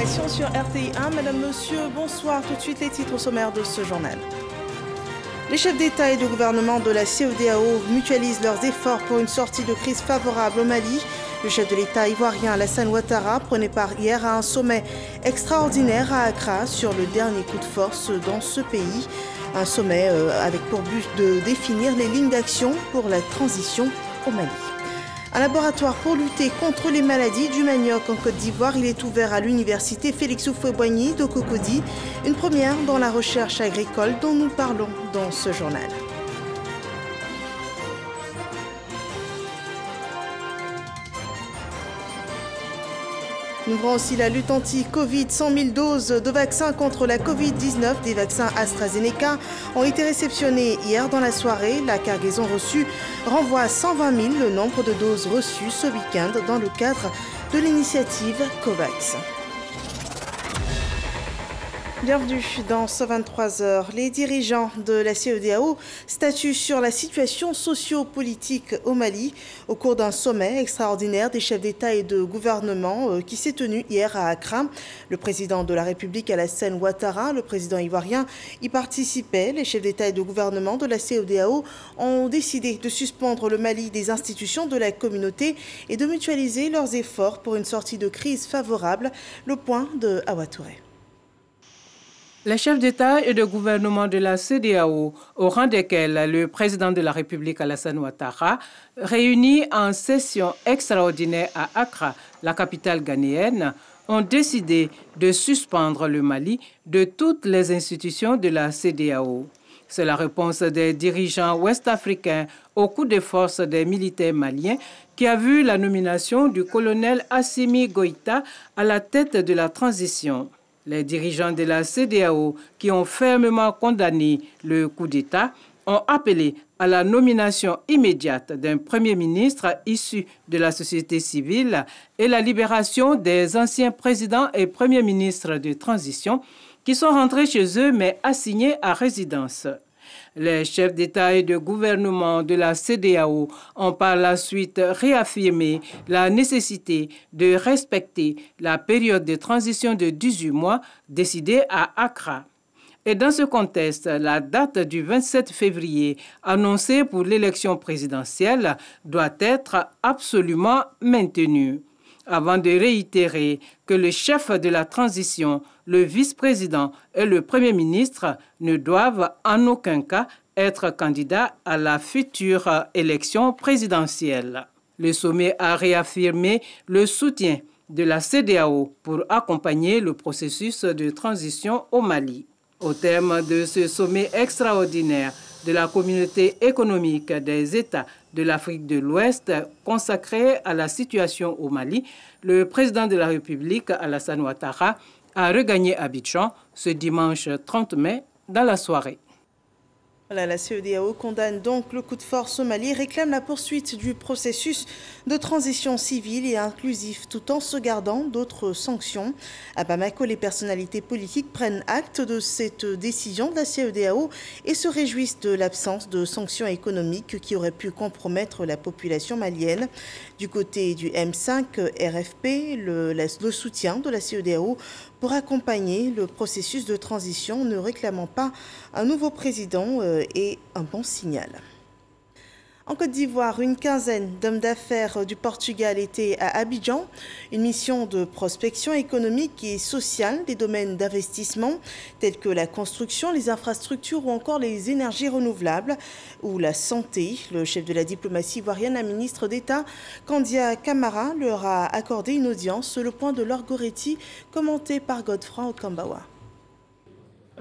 Nation sur RTI1. Madame, Monsieur, bonsoir. Tout de suite les titres au sommaire de ce journal. Les chefs d'État et de gouvernement de la CEDEAO mutualisent leurs efforts pour une sortie de crise favorable au Mali. Le chef de l'État ivoirien Alassane Ouattara prenait part hier à un sommet extraordinaire à Accra sur le dernier coup de force dans ce pays. Un sommet avec pour but de définir les lignes d'action pour la transition au Mali. Un laboratoire pour lutter contre les maladies du manioc en Côte d'Ivoire, il est ouvert à l'université Félix Houphouët-Boigny de Cocody, une première dans la recherche agricole dont nous parlons dans ce journal. Nous ouvrons aussi la lutte anti-Covid. 100 000 doses de vaccins contre la Covid-19, des vaccins AstraZeneca, ont été réceptionnées hier dans la soirée. La cargaison reçue renvoie à 120 000 le nombre de doses reçues ce week-end dans le cadre de l'initiative COVAX. Bienvenue dans 123 heures. Les dirigeants de la CEDEAO statuent sur la situation socio-politique au Mali au cours d'un sommet extraordinaire des chefs d'État et de gouvernement qui s'est tenu hier à Accra. Le président de la République Alassane Ouattara, le président ivoirien, y participaient. Les chefs d'État et de gouvernement de la CEDEAO ont décidé de suspendre le Mali des institutions de la communauté et de mutualiser leurs efforts pour une sortie de crise favorable. Le point de Awa Touré. Les chefs d'État et de gouvernement de la CEDEAO, au rang desquels le président de la République Alassane Ouattara, réunis en session extraordinaire à Accra, la capitale ghanéenne, ont décidé de suspendre le Mali de toutes les institutions de la CEDEAO. C'est la réponse des dirigeants ouest-africains au coup de force des militaires maliens qui a vu la nomination du colonel Assimi Goïta à la tête de la transition. Les dirigeants de la CEDEAO, qui ont fermement condamné le coup d'État, ont appelé à la nomination immédiate d'un Premier ministre issu de la société civile et la libération des anciens présidents et premiers ministres de transition qui sont rentrés chez eux mais assignés à résidence. Les chefs d'État et de gouvernement de la CEDEAO ont par la suite réaffirmé la nécessité de respecter la période de transition de 18 mois décidée à Accra. Et dans ce contexte, la date du 27 février annoncée pour l'élection présidentielle doit être absolument maintenue. Avant de réitérer que le chef de la transition, le vice-président et le premier ministre ne doivent en aucun cas être candidats à la future élection présidentielle. Le sommet a réaffirmé le soutien de la CEDEAO pour accompagner le processus de transition au Mali. Au terme de ce sommet extraordinaire de la communauté économique des États de l'Afrique de l'Ouest consacré à la situation au Mali, le président de la République, Alassane Ouattara, a regagné Abidjan ce dimanche 30 mai dans la soirée. Voilà, la CEDEAO condamne donc le coup de force au Mali et réclame la poursuite du processus de transition civile et inclusif tout en se gardant d'autres sanctions. À Bamako, les personnalités politiques prennent acte de cette décision de la CEDEAO et se réjouissent de l'absence de sanctions économiques qui auraient pu compromettre la population malienne. Du côté du M5 RFP, le soutien de la CEDEAO pour accompagner le processus de transition ne réclamant pas un nouveau président est un bon signal. En Côte d'Ivoire, une quinzaine d'hommes d'affaires du Portugal étaient à Abidjan. Une mission de prospection économique et sociale des domaines d'investissement tels que la construction, les infrastructures ou encore les énergies renouvelables ou la santé. Le chef de la diplomatie ivoirienne, la ministre d'État, Kandia Camara, leur a accordé une audience. Le point de Laure Goretti, commenté par Godefroy Okambawa.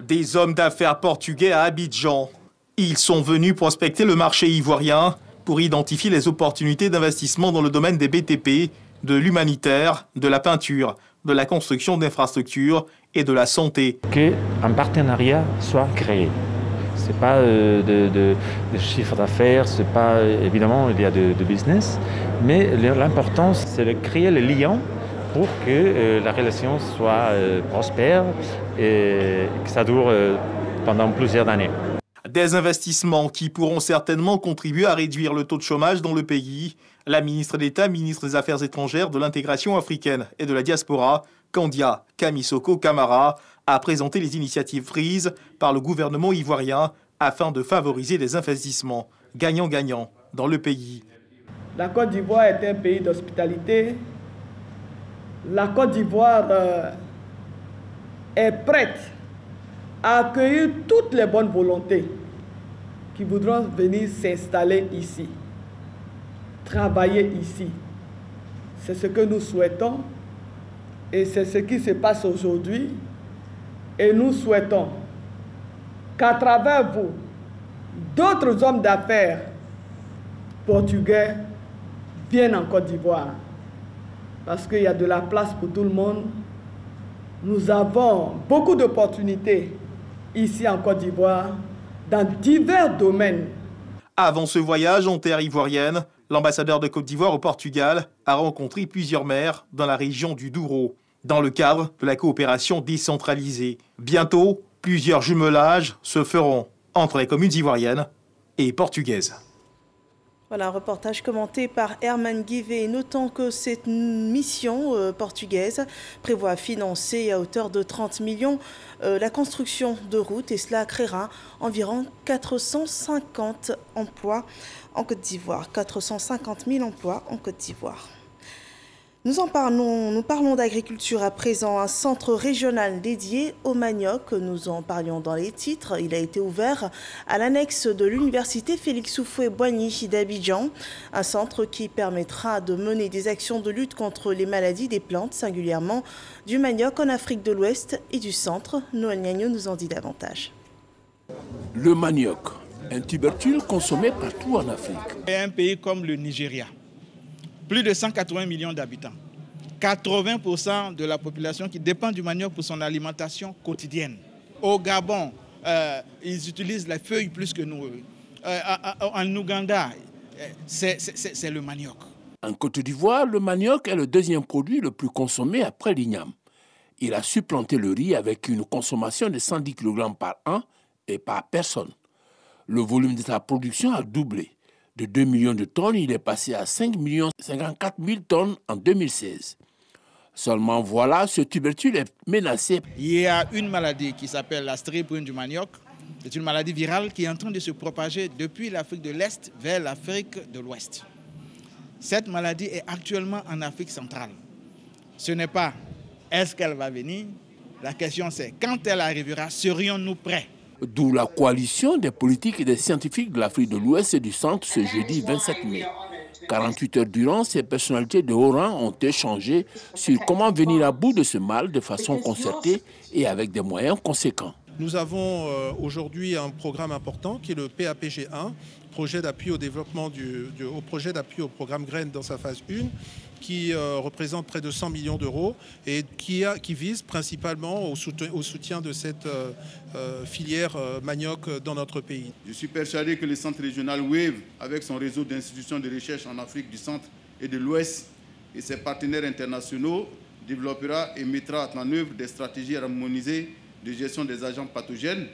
Des hommes d'affaires portugais à Abidjan. Ils sont venus prospecter le marché ivoirien pour identifier les opportunités d'investissement dans le domaine des BTP, de l'humanitaire, de la peinture, de la construction d'infrastructures et de la santé. Qu'un partenariat soit créé. Ce n'est pas de chiffre d'affaires, c'est pas, évidemment il y a de business, mais l'important c'est de créer le lien pour que la relation soit prospère et que ça dure pendant plusieurs années. Des investissements qui pourront certainement contribuer à réduire le taux de chômage dans le pays. La ministre d'État, ministre des Affaires étrangères, de l'intégration africaine et de la diaspora, Kandia Kamisoko Kamara, a présenté les initiatives prises par le gouvernement ivoirien afin de favoriser des investissements gagnant-gagnant dans le pays. La Côte d'Ivoire est un pays d'hospitalité. La Côte d'Ivoire est prête à accueillir toutes les bonnes volontés qui voudront venir s'installer ici, travailler ici. C'est ce que nous souhaitons et c'est ce qui se passe aujourd'hui. Et nous souhaitons qu'à travers vous, d'autres hommes d'affaires portugais viennent en Côte d'Ivoire. Parce qu'il y a de la place pour tout le monde. Nous avons beaucoup d'opportunités ici en Côte d'Ivoire, dans divers domaines. Avant ce voyage en terre ivoirienne, l'ambassadeur de Côte d'Ivoire au Portugal a rencontré plusieurs maires dans la région du Douro, dans le cadre de la coopération décentralisée. Bientôt, plusieurs jumelages se feront entre les communes ivoiriennes et portugaises. Voilà un reportage commenté par Herman Guivet, notant que cette mission portugaise prévoit financer à hauteur de 30 millions la construction de routes et cela créera environ 450 emplois en Côte d'Ivoire, 450 000 emplois en Côte d'Ivoire. Nous parlons d'agriculture à présent, un centre régional dédié au manioc. Nous en parlions dans les titres. Il a été ouvert à l'annexe de l'université Félix Houphouët-Boigny d'Abidjan. Un centre qui permettra de mener des actions de lutte contre les maladies des plantes, singulièrement du manioc en Afrique de l'Ouest et du Centre. Noël Niagno nous en dit davantage. Le manioc, un tubercule consommé partout en Afrique. Un pays comme le Nigeria, plus de 180 millions d'habitants, 80% de la population qui dépend du manioc pour son alimentation quotidienne. Au Gabon, ils utilisent les feuilles plus que nous. En Ouganda, c'est le manioc. En Côte d'Ivoire, le manioc est le deuxième produit le plus consommé après l'igname. Il a supplanté le riz avec une consommation de 110 kg par an et par personne. Le volume de sa production a doublé. De 2 millions de tonnes, il est passé à 5 54 000 tonnes en 2016. Seulement voilà, ce tubercule est menacé. Il y a une maladie qui s'appelle la strie brune du manioc. C'est une maladie virale qui est en train de se propager depuis l'Afrique de l'Est vers l'Afrique de l'Ouest. Cette maladie est actuellement en Afrique centrale. Ce n'est pas est-ce qu'elle va venir, la question c'est quand elle arrivera, serions-nous prêts? D'où la coalition des politiques et des scientifiques de l'Afrique de l'Ouest et du Centre ce jeudi 27 mai. 48 heures durant, ces personnalités de haut rang ont échangé sur comment venir à bout de ce mal de façon concertée et avec des moyens conséquents. Nous avons aujourd'hui un programme important qui est le PAPG1, projet d'appui au développement au projet d'appui au programme Graines dans sa phase 1, qui représente près de 100 millions d'euros et qui vise principalement au soutien de cette filière manioc dans notre pays. Je suis persuadé que le centre régional WAVE, avec son réseau d'institutions de recherche en Afrique du Centre et de l'Ouest et ses partenaires internationaux, développera et mettra en œuvre des stratégies harmonisées de gestion des agents pathogènes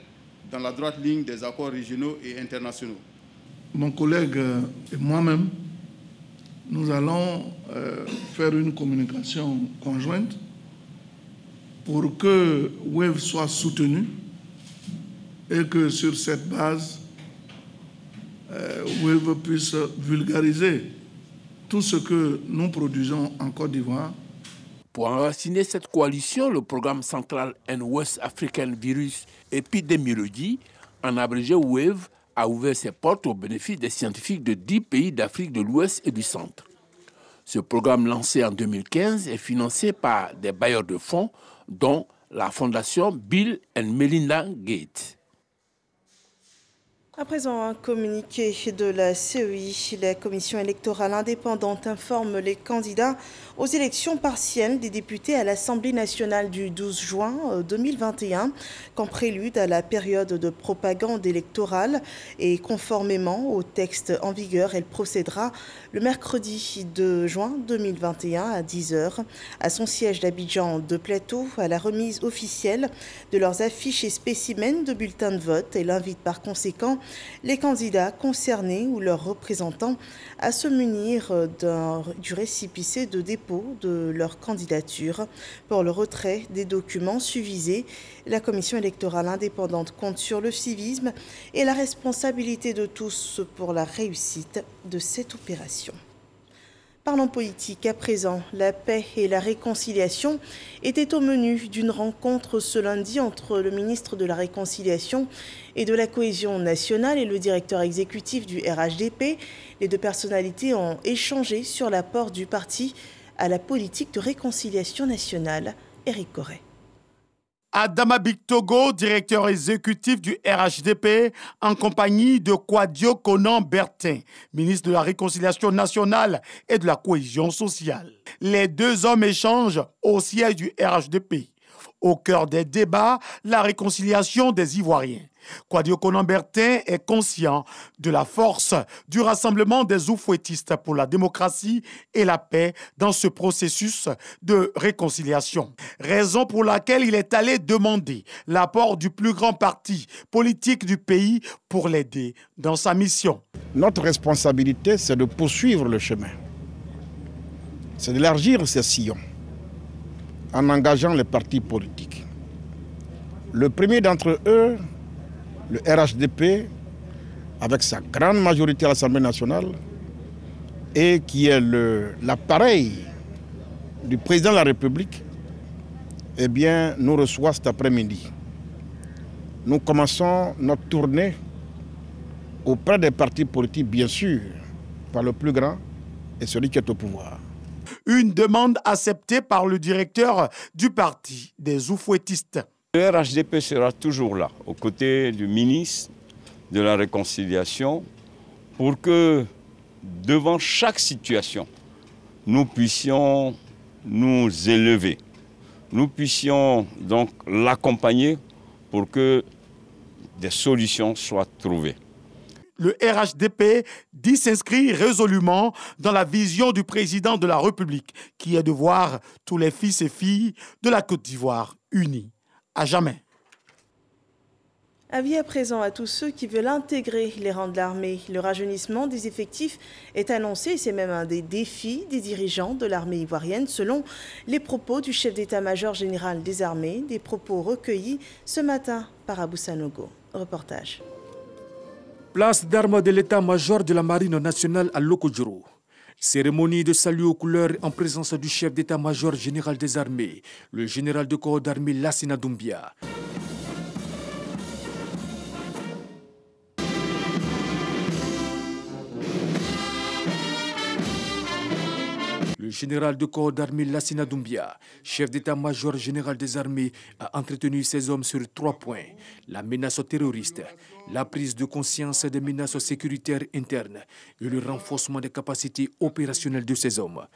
dans la droite ligne des accords régionaux et internationaux. Mon collègue et moi-même, nous allons faire une communication conjointe pour que WAVE soit soutenu et que sur cette base, WAVE puisse vulgariser tout ce que nous produisons en Côte d'Ivoire. Pour enraciner cette coalition, le programme Central and West African Virus Epidemiology, en abrégé WAVE, a ouvert ses portes au bénéfice des scientifiques de 10 pays d'Afrique de l'Ouest et du Centre. Ce programme lancé en 2015 est financé par des bailleurs de fonds, dont la fondation Bill and Melinda Gates. À présent, un communiqué de la CEI, la Commission électorale indépendante informe les candidats aux élections partielles des députés à l'Assemblée nationale du 12 juin 2021 qu'en prélude à la période de propagande électorale et conformément au texte en vigueur, elle procédera le mercredi 2 juin 2021 à 10h à son siège d'Abidjan de Plateau à la remise officielle de leurs affiches et spécimens de bulletins de vote. Elle invite par conséquent les candidats concernés ou leurs représentants à se munir du récépissé de dépôt de leur candidature. Pour le retrait des documents suivisés, la Commission électorale indépendante compte sur le civisme et la responsabilité de tous pour la réussite de cette opération. Parlons politique à présent. La paix et la réconciliation étaient au menu d'une rencontre ce lundi entre le ministre de la Réconciliation et de la Cohésion nationale et le directeur exécutif du RHDP. Les deux personnalités ont échangé sur l'apport du parti à la politique de réconciliation nationale. Éric Corret. Adama Bictogo, directeur exécutif du RHDP, en compagnie de Kwadio Konan Bertin, ministre de la Réconciliation nationale et de la cohésion sociale. Les deux hommes échangent au siège du RHDP. Au cœur des débats, la réconciliation des Ivoiriens. Kwadio Konan Bertin est conscient de la force du rassemblement des oufouettistes pour la démocratie et la paix dans ce processus de réconciliation. Raison pour laquelle il est allé demander l'apport du plus grand parti politique du pays pour l'aider dans sa mission. Notre responsabilité, c'est de poursuivre le chemin. C'est d'élargir ces sillons en engageant les partis politiques. Le premier d'entre eux, le RHDP, avec sa grande majorité à l'Assemblée nationale, et qui est l'appareil du président de la République, eh bien, nous reçoit cet après-midi. Nous commençons notre tournée auprès des partis politiques, bien sûr, par le plus grand et celui qui est au pouvoir. Une demande acceptée par le directeur du parti des oufouettistes. Le RHDP sera toujours là, aux côtés du ministre de la Réconciliation, pour que, devant chaque situation, nous puissions nous élever. Nous puissions donc l'accompagner pour que des solutions soient trouvées. Le RHDP dit s'inscrire résolument dans la vision du président de la République, qui est de voir tous les fils et filles de la Côte d'Ivoire unis à jamais. Avis à présent à tous ceux qui veulent intégrer les rangs de l'armée. Le rajeunissement des effectifs est annoncé, c'est même un des défis des dirigeants de l'armée ivoirienne, selon les propos du chef d'état-major général des armées, des propos recueillis ce matin par Abou Sanogo. Reportage. Place d'armes de l'état-major de la marine nationale à Lokojoro. Cérémonie de salut aux couleurs en présence du chef d'état-major général des armées, le général de corps d'armée Lassina Doumbia. Le général de corps d'armée Lassina Doumbia, chef d'état-major général des armées, a entretenu ses hommes sur 3 points. La menace terroriste, la prise de conscience des menaces sécuritaires internes et le renforcement des capacités opérationnelles de ces hommes.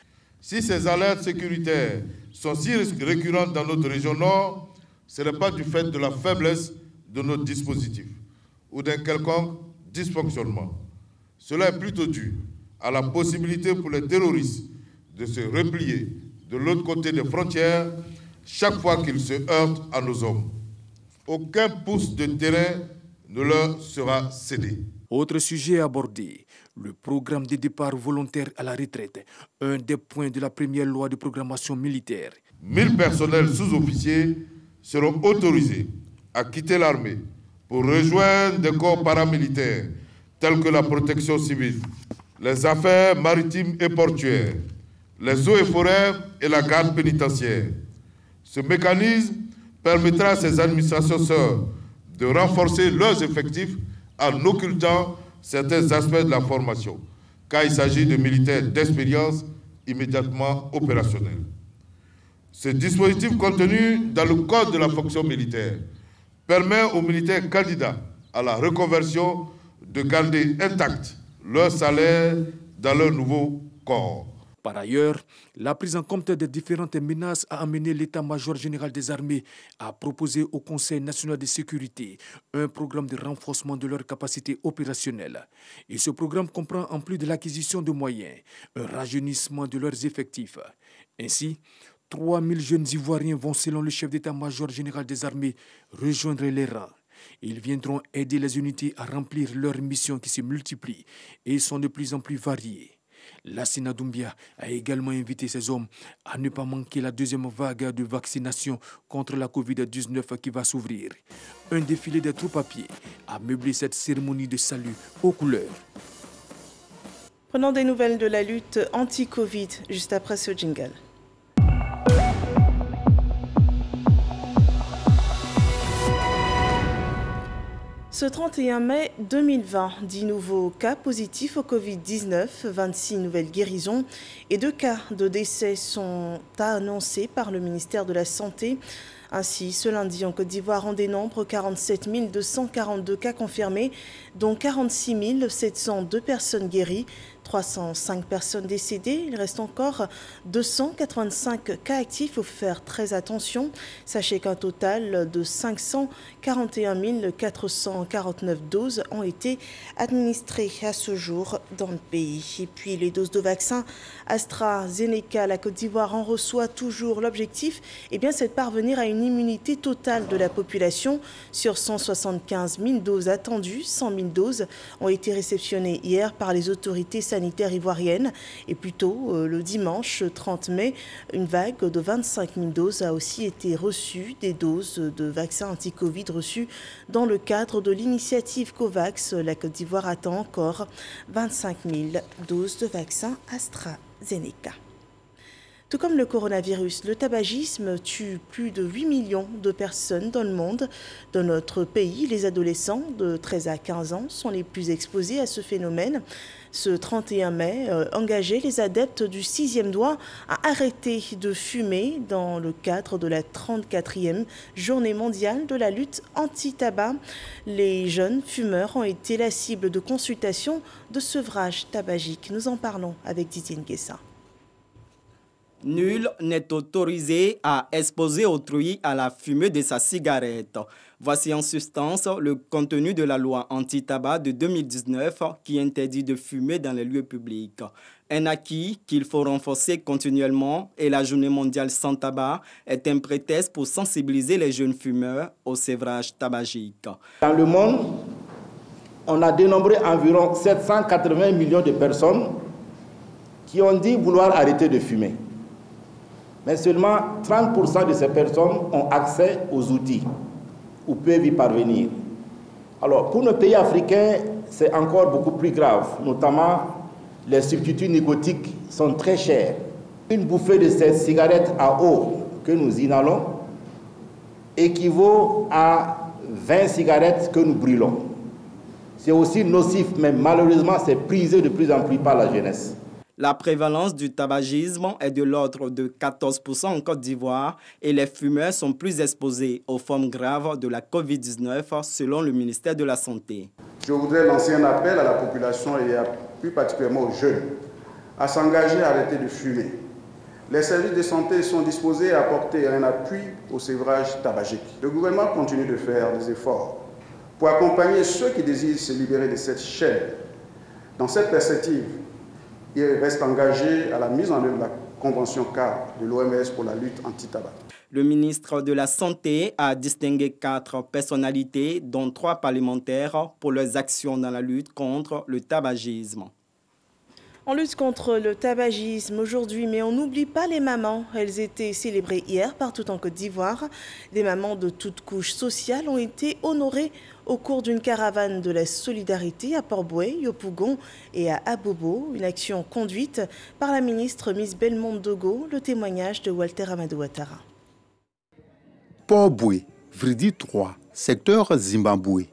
Si ces alertes sécuritaires sont si récurrentes dans notre région nord, ce n'est pas du fait de la faiblesse de notre dispositif ou d'un quelconque dysfonctionnement. Cela est plutôt dû à la possibilité pour les terroristes de se replier de l'autre côté des frontières chaque fois qu'ils se heurtent à nos hommes. Aucun pouce de terrain ne leur sera cédé. Autre sujet abordé, le programme de départ volontaire à la retraite, un des points de la première loi de programmation militaire. 1000 personnels sous-officiers seront autorisés à quitter l'armée pour rejoindre des corps paramilitaires tels que la protection civile, les affaires maritimes et portuaires, les eaux et forêts et la garde pénitentiaire. Ce mécanisme permettra à ces administrations sœurs de renforcer leurs effectifs en occultant certains aspects de la formation, car il s'agit de militaires d'expérience immédiatement opérationnels. Ce dispositif contenu dans le Code de la fonction militaire permet aux militaires candidats à la reconversion de garder intact leur salaire dans leur nouveau corps. Par ailleurs, la prise en compte des différentes menaces a amené l'état-major général des armées à proposer au Conseil national de sécurité un programme de renforcement de leurs capacités opérationnelles. Et ce programme comprend, en plus de l'acquisition de moyens, un rajeunissement de leurs effectifs. Ainsi, 3000 jeunes Ivoiriens vont, selon le chef d'état-major général des armées, rejoindre les rangs. Ils viendront aider les unités à remplir leurs missions qui se multiplient et sont de plus en plus variées. Lassina Doumbia a également invité ces hommes à ne pas manquer la deuxième vague de vaccination contre la Covid-19 qui va s'ouvrir. Un défilé de troupes à pied a meublé cette cérémonie de salut aux couleurs. Prenons des nouvelles de la lutte anti-Covid juste après ce jingle. Ce 31 mai 2020, 10 nouveaux cas positifs au Covid-19, 26 nouvelles guérisons et 2 cas de décès sont annoncés par le ministère de la Santé. Ainsi, ce lundi, en Côte d'Ivoire, on dénombre 47 242 cas confirmés, dont 46 702 personnes guéries, 305 personnes décédées. Il reste encore 285 cas actifs. Il faut faire très attention. Sachez qu'un total de 541 449 doses ont été administrées à ce jour dans le pays. Et puis, les doses de vaccin AstraZeneca, la Côte d'Ivoire en reçoit toujours. L'objectif, c'est de parvenir à une immunité totale de la population. Sur 175 000 doses attendues, 100 000 doses ont été réceptionnées hier par les autorités sanitaires ivoiriennes. Et plus tôt, le dimanche 30 mai, une vague de 25 000 doses a aussi été reçue, des doses de vaccins anti-Covid reçues dans le cadre de l'initiative COVAX. La Côte d'Ivoire attend encore 25 000 doses de vaccins AstraZeneca. Tout comme le coronavirus, le tabagisme tue plus de 8 millions de personnes dans le monde. Dans notre pays, les adolescents de 13 à 15 ans sont les plus exposés à ce phénomène. Ce 31 mai, engager les adeptes du 6e doigt à arrêter de fumer dans le cadre de la 34e journée mondiale de la lutte anti-tabac. Les jeunes fumeurs ont été la cible de consultations de sevrage tabagique. Nous en parlons avec Didier Nguessa. Nul n'est autorisé à exposer autrui à la fumée de sa cigarette. Voici en substance le contenu de la loi anti-tabac de 2019 qui interdit de fumer dans les lieux publics. Un acquis qu'il faut renforcer continuellement et la journée mondiale sans tabac est un prétexte pour sensibiliser les jeunes fumeurs au sévrage tabagique. Dans le monde, on a dénombré environ 780 millions de personnes qui ont dit vouloir arrêter de fumer. Mais seulement 30% de ces personnes ont accès aux outils ou peuvent y parvenir. Alors, pour nos pays africains, c'est encore beaucoup plus grave. Notamment, les substituts nicotiques sont très chers. Une bouffée de cette cigarette à eau que nous inhalons équivaut à 20 cigarettes que nous brûlons. C'est aussi nocif, mais malheureusement, c'est prisé de plus en plus par la jeunesse. La prévalence du tabagisme est de l'ordre de 14% en Côte d'Ivoire et les fumeurs sont plus exposés aux formes graves de la Covid-19 selon le ministère de la Santé. Je voudrais lancer un appel à la population et plus particulièrement aux jeunes à s'engager à arrêter de fumer. Les services de santé sont disposés à apporter un appui au sévrage tabagique. Le gouvernement continue de faire des efforts pour accompagner ceux qui désirent se libérer de cette chaîne. Dans cette perspective, il reste engagé à la mise en œuvre de la Convention cadre de l'OMS pour la lutte anti-tabac. Le ministre de la Santé a distingué 4 personnalités, dont 3 parlementaires, pour leurs actions dans la lutte contre le tabagisme. On lutte contre le tabagisme aujourd'hui, mais on n'oublie pas les mamans. Elles étaient célébrées hier partout en Côte d'Ivoire. Des mamans de toutes couches sociales ont été honorées au cours d'une caravane de la solidarité à Port-Boué, Yopougon et à Abobo. Une action conduite par la ministre Miss Belmonde Dogo. Le témoignage de Walter Amadou Ouattara. Port-Boué, Vridi 3, secteur Zimbabwe.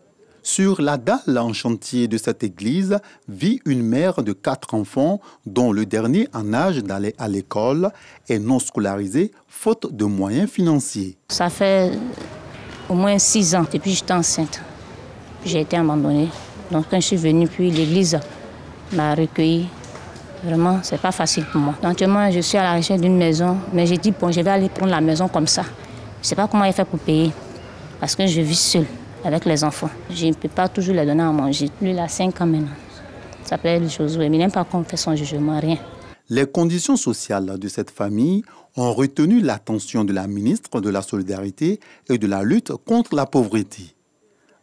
Sur la dalle en chantier de cette église vit une mère de 4 enfants dont le dernier en âge d'aller à l'école est non scolarisé faute de moyens financiers. Ça fait au moins 6 ans depuis que j'étais enceinte. J'ai été abandonnée Donc quand je suis venue, puis l'église m'a recueilli. Vraiment, c'est pas facile pour moi. Actuellement, je suis à la recherche d'une maison, mais j'ai dit, bon, je vais aller prendre la maison comme ça. Je sais pas comment il fait pour payer, parce que je vis seule avec les enfants. Je ne peux pas toujours les donner à manger. Lui, il a 5 ans maintenant. Ça s'appelle Josué, mais il n'aime pas qu'on fait son jugement, rien. Les conditions sociales de cette famille ont retenu l'attention de la ministre de la Solidarité et de la lutte contre la pauvreté.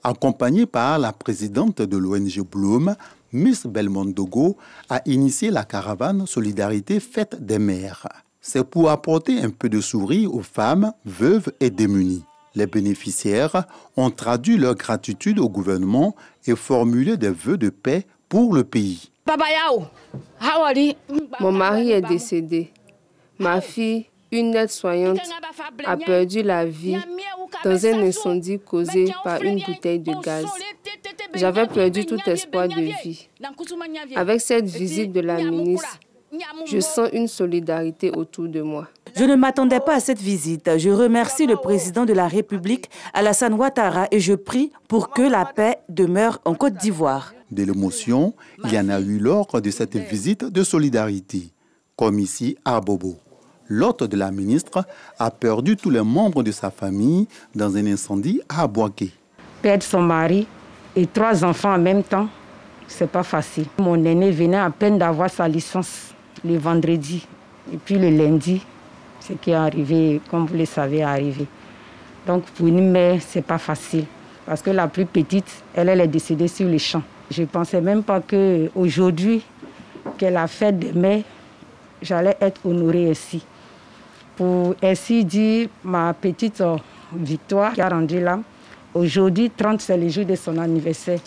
Accompagnée par la présidente de l'ONG Bloom, Miss Belmondogo a initié la caravane Solidarité Fête des Mères. C'est pour apporter un peu de sourire aux femmes veuves et démunies. Les bénéficiaires ont traduit leur gratitude au gouvernement et formulé des vœux de paix pour le pays. Mon mari est décédé. Ma fille, une aide-soignante, a perdu la vie dans un incendie causé par une bouteille de gaz. J'avais perdu tout espoir de vie. Avec cette visite de la ministre, je sens une solidarité autour de moi. Je ne m'attendais pas à cette visite. Je remercie le président de la République, Alassane Ouattara, et je prie pour que la paix demeure en Côte d'Ivoire. De l'émotion, il y en a eu lors de cette visite de solidarité, comme ici à Bobo. L'hôte de la ministre a perdu tous les membres de sa famille dans un incendie à Boaké. Perdre son mari et 3 enfants en même temps, c'est pas facile. Mon aîné venait à peine d'avoir sa licence le vendredi. Et puis le lundi, ce qui est arrivé, comme vous le savez, est arrivé. Donc pour une mère, c'est pas facile. Parce que la plus petite, elle est décédée sur le champ. Je ne pensais même pas qu'aujourd'hui, que la fête des mères, j'allais être honorée ici. Pour ainsi dire, ma petite Victoire qui a rendu l'âme. Aujourd'hui, 30, c'est le jour de son anniversaire.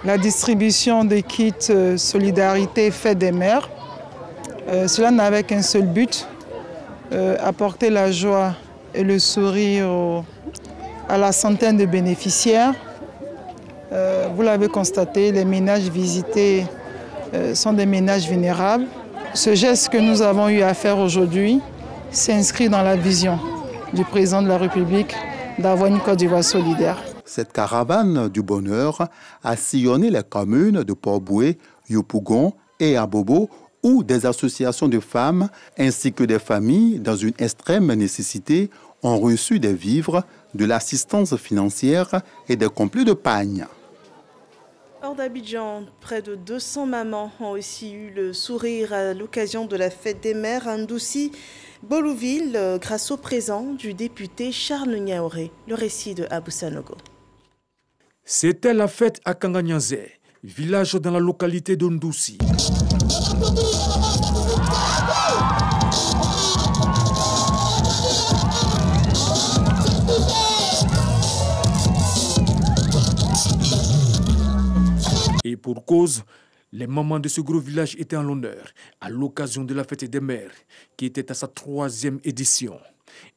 La distribution des kits Solidarité Fête des Mères, cela n'avait qu'un seul but, apporter la joie et le sourire à la centaine de bénéficiaires. Vous l'avez constaté, les ménages visités sont des ménages vulnérables. Ce geste que nous avons eu à faire aujourd'hui s'inscrit dans la vision du président de la République d'avoir une Côte d'Ivoire solidaire. Cette caravane du bonheur a sillonné les communes de Port-Boué, Yopougon et Abobo, où des associations de femmes ainsi que des familles dans une extrême nécessité ont reçu des vivres, de l'assistance financière et des complets de pagne. Hors d'Abidjan, près de 200 mamans ont aussi eu le sourire à l'occasion de la fête des mères à Ndoussi, Bolouville, grâce au présent du député Charles Niaoré. Le récit de Abou Sanogo. C'était la fête à Kanganyanze, village dans la localité de Ndoussi. Et pour cause, les mamans de ce gros village étaient en l'honneur à l'occasion de la fête des mères qui était à sa 3e édition.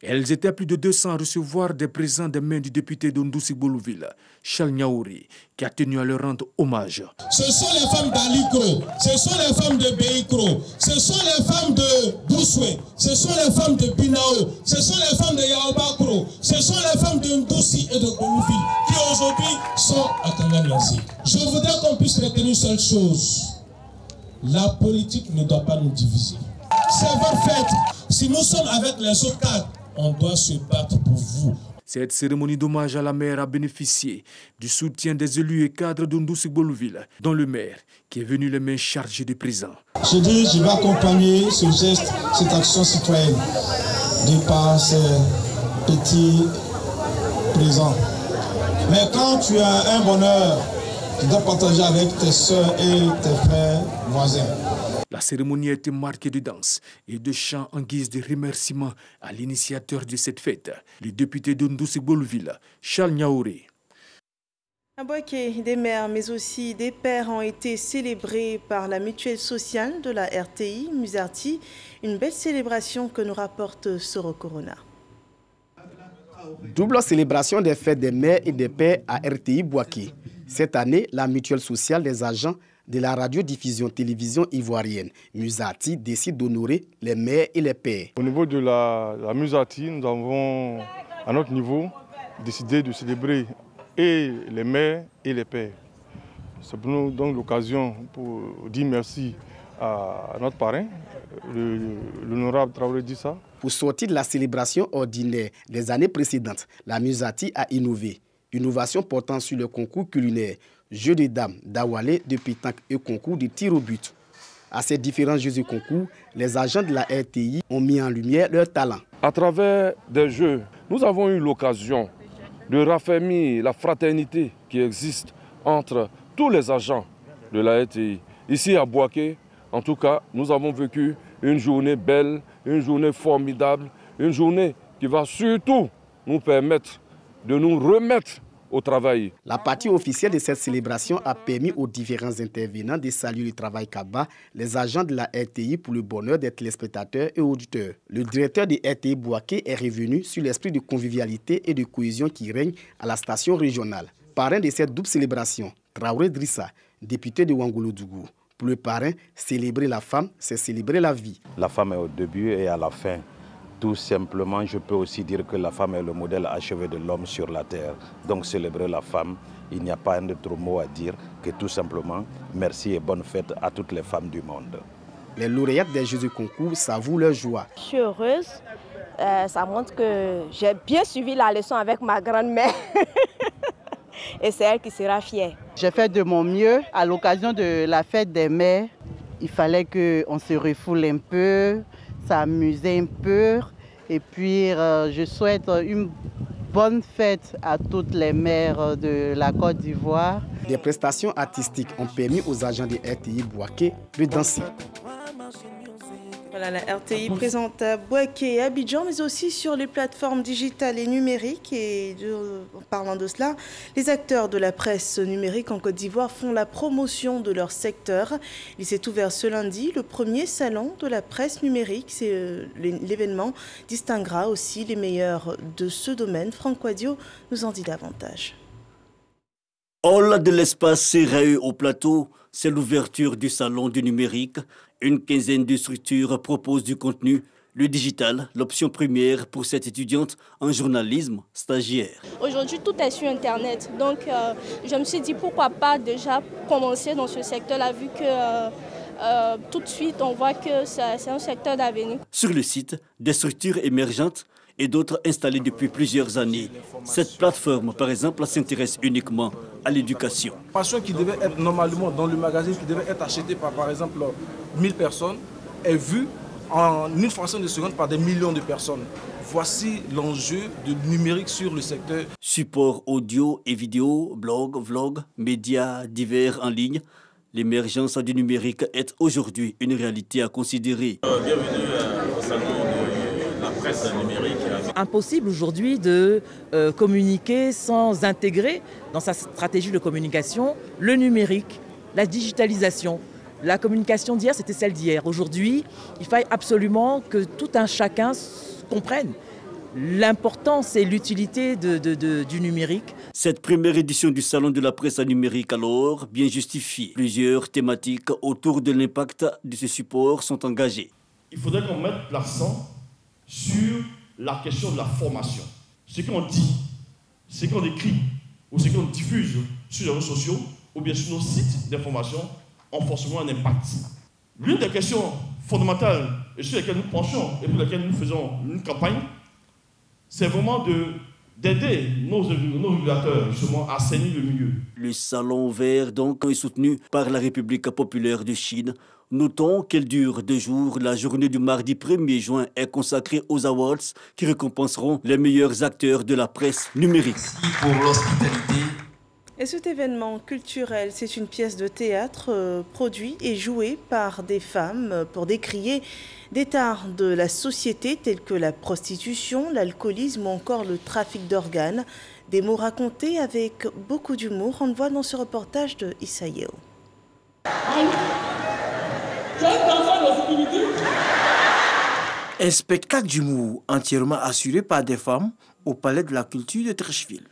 Elles étaient plus de 200 à recevoir des présents des mains du député d'Ndoussi Bolouville, Charles Niaoré, qui a tenu à leur rendre hommage. Ce sont les femmes d'Alikro, ce sont les femmes de Beikro, ce sont les femmes de Boussoué, ce sont les femmes de Binao, ce sont les femmes de Yaobakro, ce sont les femmes de Ndoussi et de Bolouville qui aujourd'hui sont à Kanganyanzi. Je voudrais qu'on puisse retenir une seule chose. La politique ne doit pas nous diviser. C'est votre fête. Si nous sommes avec les autres cadres, on doit se battre pour vous. Cette cérémonie d'hommage à la mère a bénéficié du soutien des élus et cadres d'Ndoussi Bolouville, dont le maire, qui est venu les mains chargées de présents. Je dis, je vais accompagner ce geste, cette action citoyenne, de par ces petits présents. Mais quand tu as un bonheur, tu dois partager avec tes soeurs et tes frères voisins. La cérémonie a été marquée de danse et de chants en guise de remerciement à l'initiateur de cette fête, le député d'Ndoussi Bolouville, Charles Niaoré. Un bouquet des mères, mais aussi des pères ont été célébrés par la mutuelle sociale de la RTI, Musarti. Une belle célébration que nous rapporte Soro Corona. Double célébration des fêtes des mères et des pères à RTI Boaké. Cette année, la mutuelle sociale des agents de la radiodiffusion-télévision ivoirienne, Musarti, décide d'honorer les mères et les pères. Au niveau de la Musarti, nous avons, à notre niveau, décidé de célébrer et les mères et les pères. C'est pour nous donc l'occasion pour dire merci à notre parrain, l'honorable Traoré Dissa. Pour sortir de la célébration ordinaire des années précédentes, la Musati a innové. Innovation portant sur le concours culinaire, jeux de dames, d'awalé, de pétanque et concours de tir au but. À ces différents jeux et concours, les agents de la RTI ont mis en lumière leur talent. À travers des jeux, nous avons eu l'occasion de raffermir la fraternité qui existe entre tous les agents de la RTI. Ici à Bouaké, en tout cas, nous avons vécu une journée belle, une journée formidable, une journée qui va surtout nous permettre de nous remettre au travail. La partie officielle de cette célébration a permis aux différents intervenants de saluer le travail qu'abat les agents de la RTI pour le bonheur des téléspectateurs et auditeurs. Le directeur de RTI Bouaké est revenu sur l'esprit de convivialité et de cohésion qui règne à la station régionale. Parrain de cette double célébration, Traoré Drissa, député de Ouangoulo-Dougou. Pour le parrain, célébrer la femme, c'est célébrer la vie. La femme est au début et à la fin. Tout simplement, je peux aussi dire que la femme est le modèle achevé de l'homme sur la terre. Donc célébrer la femme, il n'y a pas un autre mot à dire que tout simplement merci et bonne fête à toutes les femmes du monde. Les lauréates des Jeux du concours s'avouent leur joie. Je suis heureuse. Ça montre que j'ai bien suivi la leçon avec ma grand-mère. Et c'est elle qui sera fière. J'ai fait de mon mieux à l'occasion de la fête des mères. Il fallait qu'on se refoule un peu, s'amuser un peu. Et puis, je souhaite une bonne fête à toutes les mères de la Côte d'Ivoire. Des prestations artistiques ont permis aux agents de RTI Bouaké de danser. Voilà, la RTI présente à Bouaké et Abidjan, mais aussi sur les plateformes digitales et numériques. Et en parlant de cela, les acteurs de la presse numérique en Côte d'Ivoire font la promotion de leur secteur. Il s'est ouvert ce lundi le premier salon de la presse numérique. L'événement distinguera aussi les meilleurs de ce domaine. Franck Quadio nous en dit davantage. Hall de l'espace Sérèe au plateau, c'est l'ouverture du salon du numérique. Une quinzaine de structures proposent du contenu. Le digital, l'option première pour cette étudiante en journalisme stagiaire. Aujourd'hui, tout est sur Internet. Donc, je me suis dit pourquoi pas déjà commencer dans ce secteur-là, vu que tout de suite, on voit que c'est un secteur d'avenir. Sur le site, des structures émergentes et d'autres installées depuis plusieurs années. Cette plateforme, par exemple, s'intéresse uniquement à l'éducation. Une formation qui devait être normalement dans le magazine, qui devait être achetée par exemple, 1000 personnes, est vue en une fraction de seconde par des millions de personnes. Voici l'enjeu du numérique sur le secteur. Support audio et vidéo, blog, vlog, médias divers en ligne. L'émergence du numérique est aujourd'hui une réalité à considérer. Bienvenue au salon de la presse numérique. Impossible aujourd'hui de communiquer sans intégrer dans sa stratégie de communication le numérique, la digitalisation. La communication d'hier, c'était celle d'hier. Aujourd'hui, il faut absolument que tout un chacun comprenne l'importance et l'utilité du numérique. Cette première édition du Salon de la presse numérique alors bien justifiée. Plusieurs thématiques autour de l'impact de ce support sont engagées. Il faudrait qu'on mette l'accent sur la question de la formation. Ce qu'on dit, ce qu'on écrit ou ce qu'on diffuse sur les réseaux sociaux ou bien sur nos sites d'information ont forcément un impact. L'une des questions fondamentales et sur lesquelles nous penchons et pour lesquelles nous faisons une campagne, c'est vraiment d'aider nos régulateurs justement à assainir le milieu. Le salon vert donc est soutenu par la République populaire de Chine. Notons qu'elle dure 2 jours. La journée du mardi 1er juin est consacrée aux awards qui récompenseront les meilleurs acteurs de la presse numérique. Pour l'hospitalité. Et cet événement culturel, c'est une pièce de théâtre produite et jouée par des femmes pour décrier des tares de la société tels que la prostitution, l'alcoolisme ou encore le trafic d'organes. Des mots racontés avec beaucoup d'humour. On le voit dans ce reportage de Issa Yeo. Un spectacle d'humour entièrement assuré par des femmes au Palais de la Culture de Trècheville.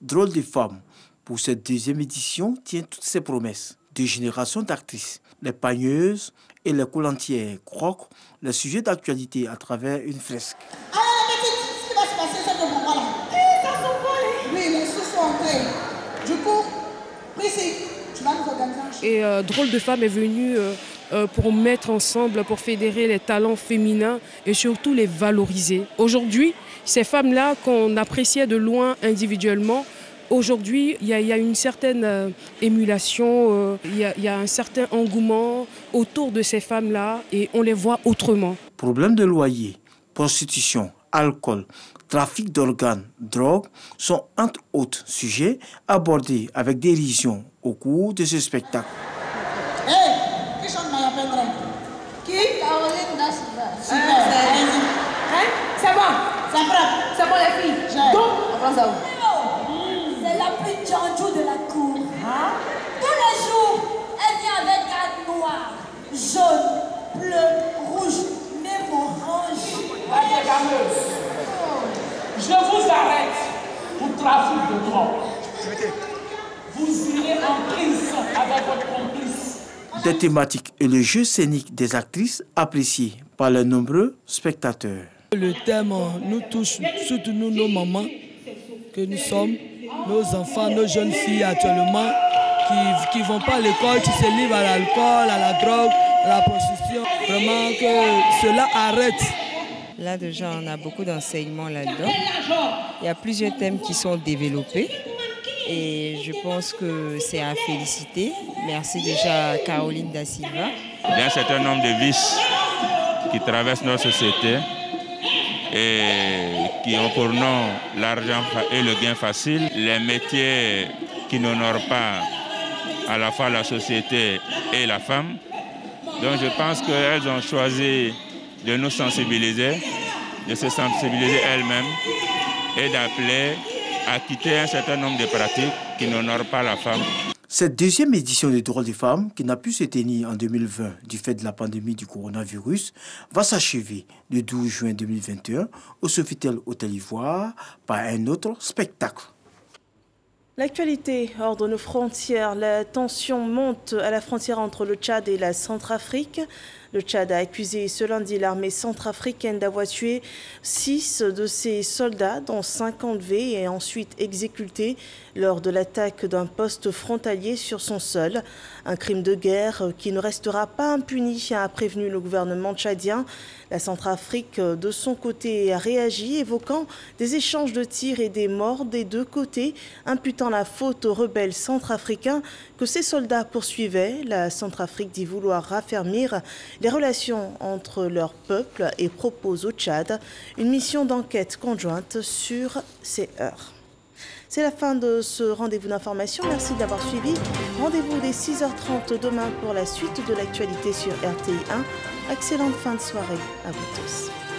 Drôle de femmes. Pour cette 2e édition, tient toutes ses promesses. 2 générations d'actrices, les pagneuses et les coulantières croquent le sujet d'actualité à travers une fresque. Ah, la petite, ce qui va se passer, c'est de voilà. Ça s'envole. Oui, les sous sont entrés. Du coup, précis, Et Drôle de Femme est venu pour mettre ensemble, pour fédérer les talents féminins et surtout les valoriser. Aujourd'hui, ces femmes-là qu'on appréciait de loin individuellement, aujourd'hui, il y a une certaine émulation, il y a un certain engouement autour de ces femmes-là et on les voit autrement. Problèmes de loyer, prostitution, alcool, trafic d'organes, drogue sont entre autres sujets abordés avec dérision au cours de ce spectacle. Qui chante Maya Pendra? Qui? Caroline Da Silva. C'est bon, c'est propre. C'est bon les filles. Donc, on prend ça où? C'est la plus tchandjou de la cour. Tous les jours, elle vient avec garde noire, jaune, bleu, rouge, même orange. Je vous arrête pour trafic de drogue. Vous irez en prison avec votre complice. Des thématiques et le jeu scénique des actrices appréciés par les nombreux spectateurs. Le thème nous touche, surtout nous, nos mamans, que nous sommes, nos enfants, nos jeunes filles actuellement, qui ne vont pas à l'école, qui se livrent à l'alcool, à la drogue, à la prostitution. Vraiment que cela arrête. Là déjà, on a beaucoup d'enseignements là-dedans. Il y a plusieurs thèmes qui sont développés et je pense que c'est à féliciter. Merci déjà à Caroline Da Silva. Il y a un certain nombre de vices qui traversent notre société et qui ont pour nom l'argent et le gain facile, les métiers qui n'honorent pas à la fois la société et la femme. Donc je pense qu'elles ont choisi de nous sensibiliser, de se sensibiliser elles-mêmes et d'appeler à quitter un certain nombre de pratiques qui n'honorent pas la femme. Cette deuxième édition de Drôle des Femmes, qui n'a pu se tenir en 2020 du fait de la pandémie du coronavirus, va s'achever le 12 juin 2021 au Sofitel Hôtel Ivoire par un autre spectacle. L'actualité hors de nos frontières, la tension monte à la frontière entre le Tchad et la Centrafrique. Le Tchad a accusé ce lundi l'armée centrafricaine d'avoir tué 6 de ses soldats, dont 50 V, et ensuite exécutés lors de l'attaque d'un poste frontalier sur son sol. Un crime de guerre qui ne restera pas impuni, a prévenu le gouvernement tchadien. La Centrafrique, de son côté, a réagi, évoquant des échanges de tirs et des morts des deux côtés, imputant la faute aux rebelles centrafricains que ces soldats poursuivaient. La Centrafrique dit vouloir raffermir les relations entre leurs peuples et propose au Tchad une mission d'enquête conjointe sur ces heurts. C'est la fin de ce rendez-vous d'information. Merci de l'avoir suivi. Rendez-vous dès 6h30 demain pour la suite de l'actualité sur RTI 1. Excellente fin de soirée à vous tous.